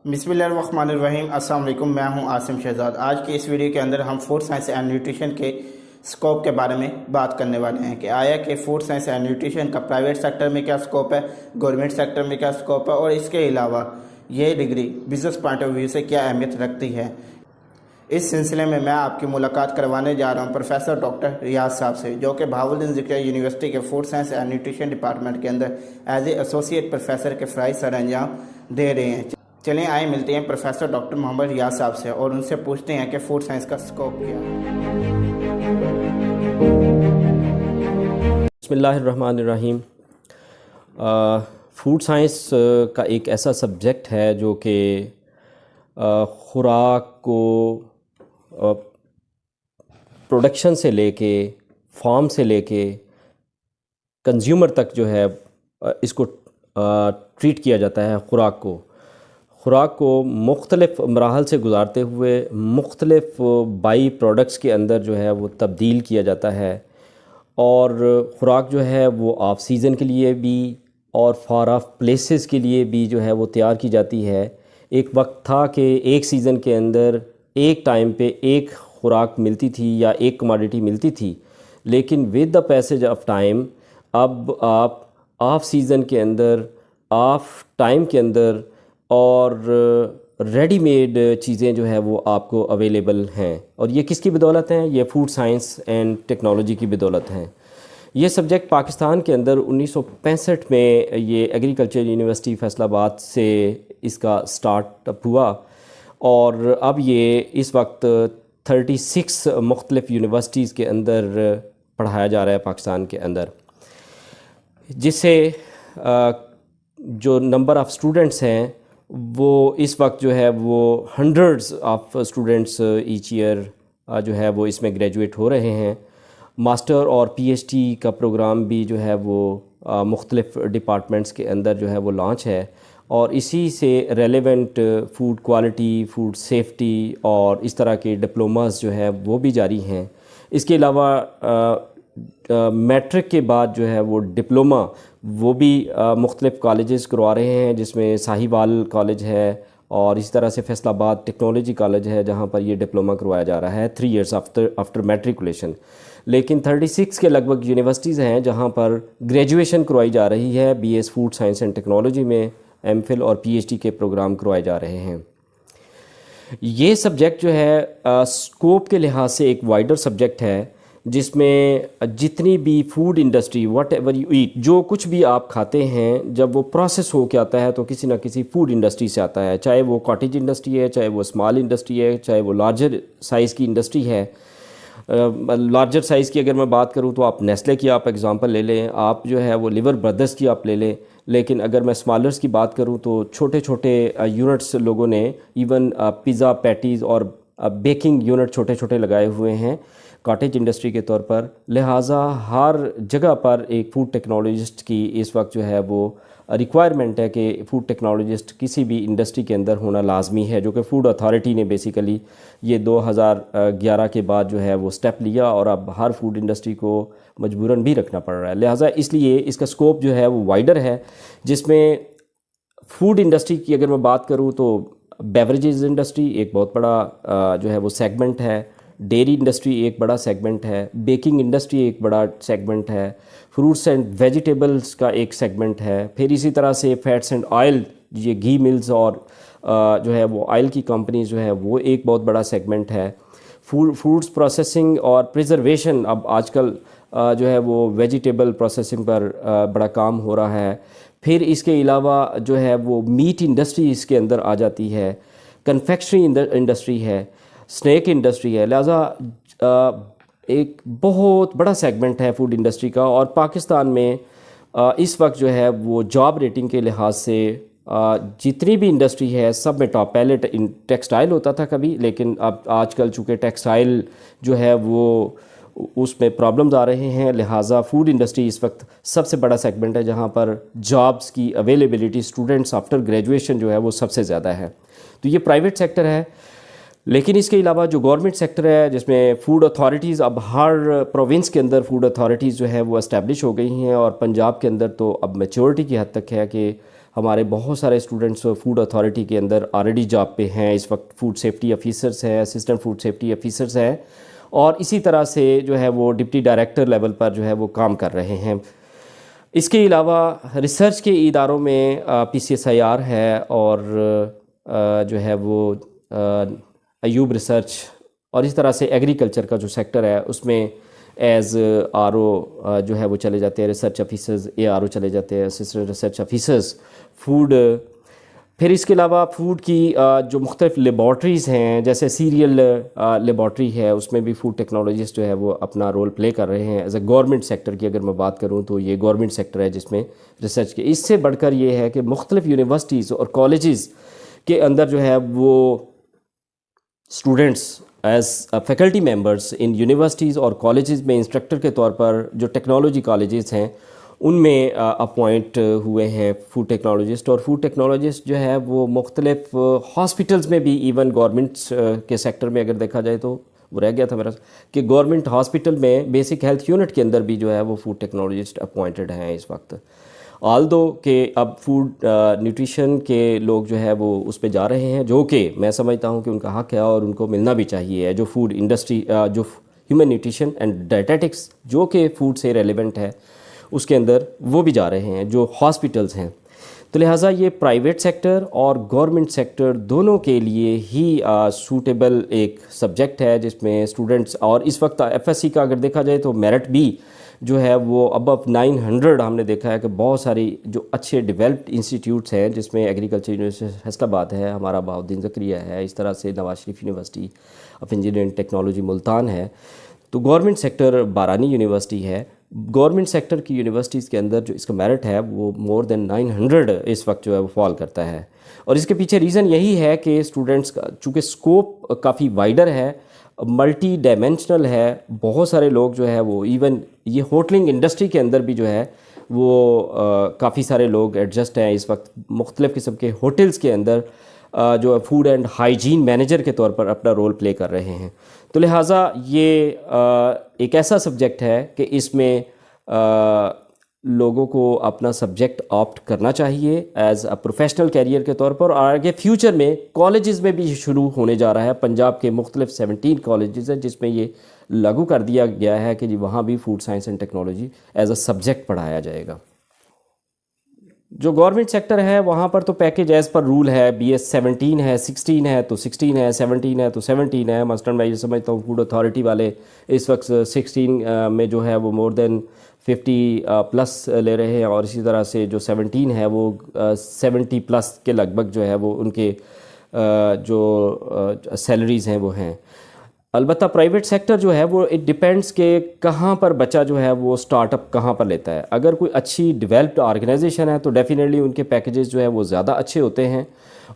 बिस्मिल्लाहिर्रहमानिर्रहीम। अस्सलाम वालेकुम। मैं हूं आसिम शहजाद। आज की इस वीडियो के अंदर हम फूड साइंस एंड न्यूट्रिशन के स्कोप के बारे में बात करने वाले हैं कि आया कि फूड साइंस एंड न्यूट्रिशन का प्राइवेट सेक्टर में क्या स्कोप है, गवर्नमेंट सेक्टर में क्या स्कोप है, और इसके अलावा ये degree business point of view से क्या अहमियत रखती है। इस सिलसिले में मैं आपकी मुलाकात करवाने जा रहा हूं प्रोफेसर डॉक्टर रियाज साहब से, जो कि बहाउद्दीन ज़िक्रिया यूनिवर्सिटी के food science and nutrition department के अंदर एज ए एसोसिएट प्रोफेसर के फ़राइज़ सर अंजाम दे रहे हैं। चलें आए मिलते हैं प्रोफेसर डॉक्टर मोहम्मद रियाज साहब से और उनसे पूछते हैं कि फूड साइंस का स्कोप क्या है। बिस्मिल्लाहिर्रहमानिर्रहीम। फूड साइंस का एक ऐसा सब्जेक्ट है जो कि ख़ुराक को प्रोडक्शन से लेके, फार्म से लेके कंज्यूमर तक जो है इसको ट्रीट किया जाता है। ख़ुराक को मुख्तलिफ़ मराहल से गुज़ारते हुए मुख्तलिफ़ बाई प्रोडक्ट्स के अंदर जो है वो तब्दील किया जाता है, और ख़ुराक जो है वो ऑफ सीज़न के लिए भी और फार ऑफ प्लेसेस के लिए भी जो है वो तैयार की जाती है। एक वक्त था कि एक सीज़न के अंदर एक टाइम पे एक ख़ुराक मिलती थी या एक कमोडिटी मिलती थी, लेकिन with the passage of time अब आप ऑफ सीज़न के अंदर, ऑफ टाइम के अंदर और रेडी मेड चीज़ें जो है वो आपको अवेलेबल हैं। और ये किसकी बदौलत हैं? ये फूड साइंस एंड टेक्नोलॉजी की बदौलत हैं। ये सब्जेक्ट पाकिस्तान के अंदर 1965 में ये एग्रीकल्चर यूनिवर्सिटी फैसलाबाद से इसका स्टार्ट अप हुआ, और अब ये इस वक्त 36 मुख्तलिफ़ यूनिवर्सिटीज़ के अंदर पढ़ाया जा रहा है पाकिस्तान के अंदर, जिससे जो नंबर ऑफ़ स्टूडेंट्स हैं वो इस वक्त जो है वो hundreds of students each year जो है वो इसमें ग्रेजुएट हो रहे हैं। मास्टर और पीएचडी का प्रोग्राम भी जो है वो मुख्तलिफ़ डिपार्टमेंट्स के अंदर जो है वो लॉन्च है, और इसी से relevant food quality, food safety और इस तरह के डिप्लोमास जो है वो भी जारी हैं। इसके अलावा मैट्रिक के बाद जो है वो डिप्लोमा वो भी मुख्तलिफ़ कॉलेजेस करवा रहे हैं, जिसमें साहिवाल कॉलेज है और इसी तरह से फैसलाबाद टेक्नोलॉजी कॉलेज है, जहाँ पर ये डिप्लोमा करवाया जा रहा है 3 इयर्स आफ्टर मैट्रिकुलेशन। लेकिन 36 के लगभग यूनिवर्सिटीज़ हैं जहाँ पर ग्रेजुएशन करवाई जा रही है। BS food science and technology में एमफिल और पीएचडी के प्रोग्राम करवाए जा रहे हैं। ये सब्जेक्ट जो है स्कोप के लिहाज से एक वाइडर सब्जेक्ट है, जिसमें जितनी भी food industry, what ever you eat, जो कुछ भी आप खाते हैं, जब वो प्रोसेस हो के आता है तो किसी ना किसी फूड इंडस्ट्री से आता है, चाहे वो कॉटेज इंडस्ट्री है, चाहे वो स्मॉल इंडस्ट्री है, चाहे वो लार्जर साइज़ की इंडस्ट्री है। लार्जर साइज़ की अगर मैं बात करूं तो आप नेस्ले की आप एग्ज़ाम्पल ले लें, आप जो है वो लिवर ब्रदर्स की आप ले लें। लेकिन अगर मैं स्मॉलर्स की बात करूं तो छोटे छोटे यूनिट्स लोगों ने इवन पिज़्ज़ा पैटीज़ और बेकिंग यूनिट छोटे छोटे लगाए हुए हैं कॉटेज इंडस्ट्री के तौर पर। लिहाजा हर जगह पर एक फ़ूड टेक्नोलॉजिस्ट की इस वक्त जो है वो रिक्वायरमेंट है कि फ़ूड टेक्नोलॉजिस्ट किसी भी इंडस्ट्री के अंदर होना लाजमी है, जो कि फ़ूड अथॉरिटी ने बेसिकली ये 2011 के बाद जो है वो स्टेप लिया, और अब हर फूड इंडस्ट्री को मजबूरन भी रखना पड़ रहा है। लिहाजा इसलिए इसका स्कोप जो है वो वाइडर है, जिसमें फ़ूड इंडस्ट्री की अगर मैं बात करूँ तो बेवरेजेस इंडस्ट्री एक बहुत बड़ा जो है वो सेगमेंट है, डेयरी इंडस्ट्री एक बड़ा सेगमेंट है, बेकिंग इंडस्ट्री एक बड़ा सेगमेंट है, फ्रूट्स एंड वेजिटेबल्स का एक सेगमेंट है, फिर इसी तरह से फैट्स एंड ऑयल, ये घी मिल्स और जो है वो ऑयल की कंपनीज जो है वो एक बहुत बड़ा सेगमेंट है। फूड्स प्रोसेसिंग और प्रिजर्वेशन, अब आजकल जो है वो वेजिटेबल प्रोसेसिंग पर बड़ा काम हो रहा है। फिर इसके अलावा जो है वो मीट इंडस्ट्री इसके अंदर आ जाती है, कन्फेक्शनरी इंडस्ट्री है, स्नैक इंडस्ट्री है। लिहाजा एक बहुत बड़ा सेगमेंट है फूड इंडस्ट्री का, और पाकिस्तान में इस वक्त जो है वो जॉब रेटिंग के लिहाज से जितनी भी इंडस्ट्री है सब में टॉप। पहले टेक्सटाइल होता था कभी, लेकिन अब आजकल चूँकि टेक्सटाइल जो है वो उसमें प्रॉब्लम्स आ रहे हैं, लिहाजा फूड इंडस्ट्री इस वक्त सबसे बड़ा सेगमेंट है जहाँ पर जॉब्स की अवेलेबिलिटी स्टूडेंट्स आफ्टर ग्रेजुएशन जो है वो सबसे ज़्यादा है। तो ये प्राइवेट सेक्टर है। लेकिन इसके अलावा जो गवर्नमेंट सेक्टर है, जिसमें फ़ूड अथॉरिटीज़, अब हर प्रोविंस के अंदर फ़ूड अथॉरिटीज़ जो है वो इस्टेब्लिश हो गई हैं, और पंजाब के अंदर तो अब मैच्योरिटी की हद तक है कि ہمارے بہت سارے اسٹوڈنٹس فوڈ اتھارٹی کے اندر آلریڈی جاب پہ ہیں اس وقت، فوڈ سیفٹی آفیسرس ہیں، اسسٹنٹ فوڈ سیفٹی آفیسرس ہیں، اور اسی طرح سے جو ہے وہ ڈپٹی ڈائریکٹر لیول پر جو ہے وہ کام کر رہے ہیں۔ اس کے علاوہ ریسرچ کے اداروں میں PCSIR ہے، اور جو ہے وہ ایوب ریسرچ، اور اس طرح سے ایگریکلچر کا جو سیکٹر ہے اس میں ایز RO جو ہے وہ چلے جاتے ہیں، ریسرچ آفیسرز ARO چلے جاتے ہیں، اسسٹنٹ ریسرچ آفیسرز فوڈ۔ پھر اس کے علاوہ فوڈ کی جو مختلف لیبارٹریز ہیں، جیسے سیریل لیبارٹری ہے، اس میں بھی فوڈ ٹیکنالوجسٹ جو ہے وہ اپنا رول پلے کر رہے ہیں۔ ایز اے گورنمنٹ سیکٹر کی اگر میں بات کروں تو یہ گورنمنٹ سیکٹر ہے جس میں ریسرچ کے، اس سے بڑھ کر یہ ہے کہ مختلف یونیورسٹیز اور کالجز کے اندر جو ہے وہ اسٹوڈنٹس ایز فیکلٹی ممبرس ان یونیورسٹیز اور کالجز میں انسٹرکٹر کے طور پر جو ٹیکنالوجی کالجز ہیں ان میں اپوائنٹ ہوئے ہیں فوڈ ٹیکنالوجسٹ، اور فوڈ ٹیکنالوجسٹ جو ہے وہ مختلف ہاسپٹلز میں بھی، ایون گورنمنٹس کے سیکٹر میں اگر دیکھا جائے تو وہ رہ گیا تھا میرا کہ گورنمنٹ ہاسپٹل میں بیسک ہیلتھ یونٹ کے اندر بھی جو ہے وہ فوڈ ٹیکنالوجسٹ اپوائنٹڈ ہیں اس وقت۔ آلدو کہ اب فوڈ نیوٹریشن کے لوگ جو ہے وہ اس پہ جا رہے ہیں، جو کہ میں سمجھتا ہوں کہ ان کا حق ہے اور ان کو ملنا بھی چاہیے، جو فوڈ انڈسٹری جو ہیومن نیوٹریشن اینڈ ڈائٹیٹکس جو کہ فوڈ سے ریلیونٹ ہے اس کے اندر وہ بھی جا رہے ہیں جو ہاسپٹلز ہیں۔ تو لہٰذا یہ پرائیویٹ سیکٹر اور گورنمنٹ سیکٹر دونوں کے لیے ہی سوٹیبل ایک سبجیکٹ ہے جس میں اسٹوڈنٹس، اور اس وقت FSC کا اگر دیکھا جائے تو میرٹ بھی جو ہے وہ ابو 900 ہم نے دیکھا ہے کہ بہت ساری جو اچھے ڈیولپڈ انسٹیٹیوٹس ہیں جس میں ایگریکلچر یونیورسٹی فیصل آباد ہے، ہمارا بہاؤالدین زکریا ہے، اس طرح سے Nawaz Sharif university of engineering technology Multan ہے، تو گورنمنٹ سیکٹر بارانی یونیورسٹی ہے۔ گورنمنٹ سیکٹر کی یونیورسٹیز کے اندر جو اس کا میرٹ ہے وہ مور دین 900 اس وقت جو ہے وہ فال کرتا ہے، اور اس کے پیچھے ریزن یہی ہے کہ اسٹوڈنٹس کا چونکہ اسکوپ کافی وائڈر ہے، ملٹی ڈائمینشنل ہے، بہت سارے لوگ جو ہے وہ ایون یہ ہوٹلنگ انڈسٹری کے اندر بھی جو ہے وہ کافی سارے لوگ ایڈجسٹ ہیں اس وقت مختلف قسم کے ہوٹلز کے اندر جو فوڈ اینڈ ہائیجین مینیجر کے طور پر اپنا رول پلے کر رہے ہیں۔ تو لہٰذا یہ ایک ایسا سبجیکٹ ہے کہ اس میں لوگوں کو اپنا سبجیکٹ آپٹ کرنا چاہیے ایز اے پروفیشنل کیریئر کے طور پر، اور آگے فیوچر میں کالجز میں بھی شروع ہونے جا رہا ہے۔ پنجاب کے مختلف 17 کالجز ہیں جس میں یہ لاگو کر دیا گیا ہے کہ جی وہاں بھی food science and technology as a subject پڑھایا جائے گا۔ جو گورنمنٹ سیکٹر ہے وہاں پر تو پیکیج ایز پر رول ہے، BS 17 ہے، 16 ہے تو 16 ہے، 17 ہے تو 17 ہے۔ مثلاً میں یہ سمجھتا ہوں فوڈ اتھارٹی والے اس وقت 16 میں جو ہے وہ مور دین 50+ لے رہے ہیں، اور اسی طرح سے جو 17 ہے وہ 70+ کے لگ بھگ جو ہے وہ ان کے جو سیلریز ہیں وہ ہیں۔ البتہ پرائیویٹ سیکٹر جو ہے وہ اٹ ڈیپینڈس کہ کہاں پر بچہ جو ہے وہ سٹارٹ اپ کہاں پر لیتا ہے۔ اگر کوئی اچھی ڈیولپڈ آرگنائزیشن ہے تو ڈیفینیٹلی ان کے پیکیجز جو ہے وہ زیادہ اچھے ہوتے ہیں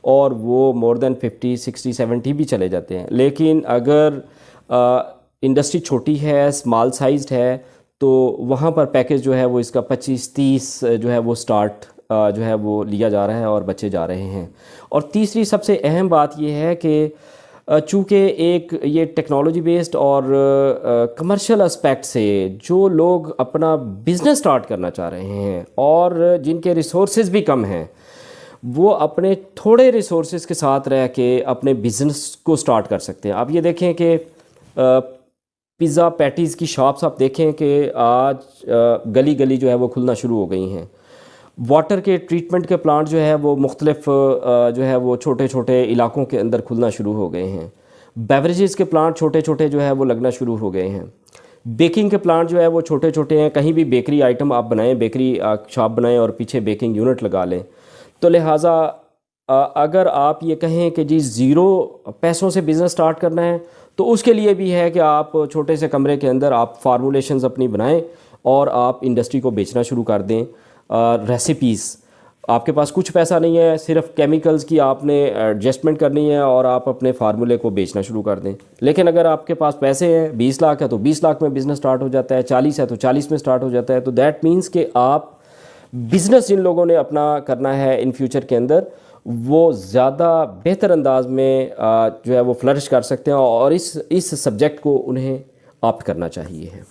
اور وہ مور دین 50 60 70 بھی چلے جاتے ہیں۔ لیکن اگر انڈسٹری چھوٹی ہے، اسمال سائزڈ ہے، تو وہاں پر پیکیج جو ہے وہ اس کا 25-30 جو ہے وہ سٹارٹ جو ہے وہ لیا جا رہا ہے اور بچے جا رہے ہیں۔ اور تیسری سب سے اہم بات یہ ہے کہ چونکہ ایک یہ ٹیکنالوجی بیسڈ اور کمرشل اسپیکٹ سے جو لوگ اپنا بزنس سٹارٹ کرنا چاہ رہے ہیں اور جن کے ریسورسز بھی کم ہیں، وہ اپنے تھوڑے ریسورسز کے ساتھ رہ کے اپنے بزنس کو سٹارٹ کر سکتے ہیں۔ آپ یہ دیکھیں کہ پیزا پیٹیز کی شاپس آپ دیکھیں کہ آج گلی گلی جو ہے وہ کھلنا شروع ہو گئی ہیں۔ واٹر کے ٹریٹمنٹ کے پلانٹ جو ہے وہ مختلف جو ہے وہ چھوٹے چھوٹے علاقوں کے اندر کھلنا شروع ہو گئے ہیں۔ بیوریجز کے پلانٹ چھوٹے چھوٹے جو ہے وہ لگنا شروع ہو گئے ہیں۔ بیکنگ کے پلانٹ جو ہے وہ چھوٹے چھوٹے ہیں، کہیں بھی بیکری آئٹم آپ بنائیں، بیکری شاپ بنائیں اور پیچھے بیکنگ یونٹ لگا لیں۔ تو لہٰذا اگر آپ یہ کہیں کہ جی 0 پیسوں سے بزنس سٹارٹ کرنا ہے تو اس کے لیے بھی ہے کہ آپ چھوٹے سے کمرے کے اندر آپ فارمولیشنز اپنی بنائیں اور آپ انڈسٹری کو بیچنا شروع کر دیں۔ ریسیپیز، آپ کے پاس کچھ پیسہ نہیں ہے، صرف کیمیکلز کی آپ نے ایڈجسٹمنٹ کرنی ہے اور آپ اپنے فارمولے کو بیچنا شروع کر دیں۔ لیکن اگر آپ کے پاس پیسے ہیں، 20 لاکھ ہے تو 20 لاکھ میں بزنس سٹارٹ ہو جاتا ہے، 40 ہے تو 40 میں سٹارٹ ہو جاتا ہے۔ تو دیٹ مینس کہ آپ بزنس جن لوگوں نے اپنا کرنا ہے ان فیوچر کے اندر وہ زیادہ بہتر انداز میں جو ہے وہ فلرش کر سکتے ہیں، اور اس سبجیکٹ کو انہیں آپٹ کرنا چاہیے ہے۔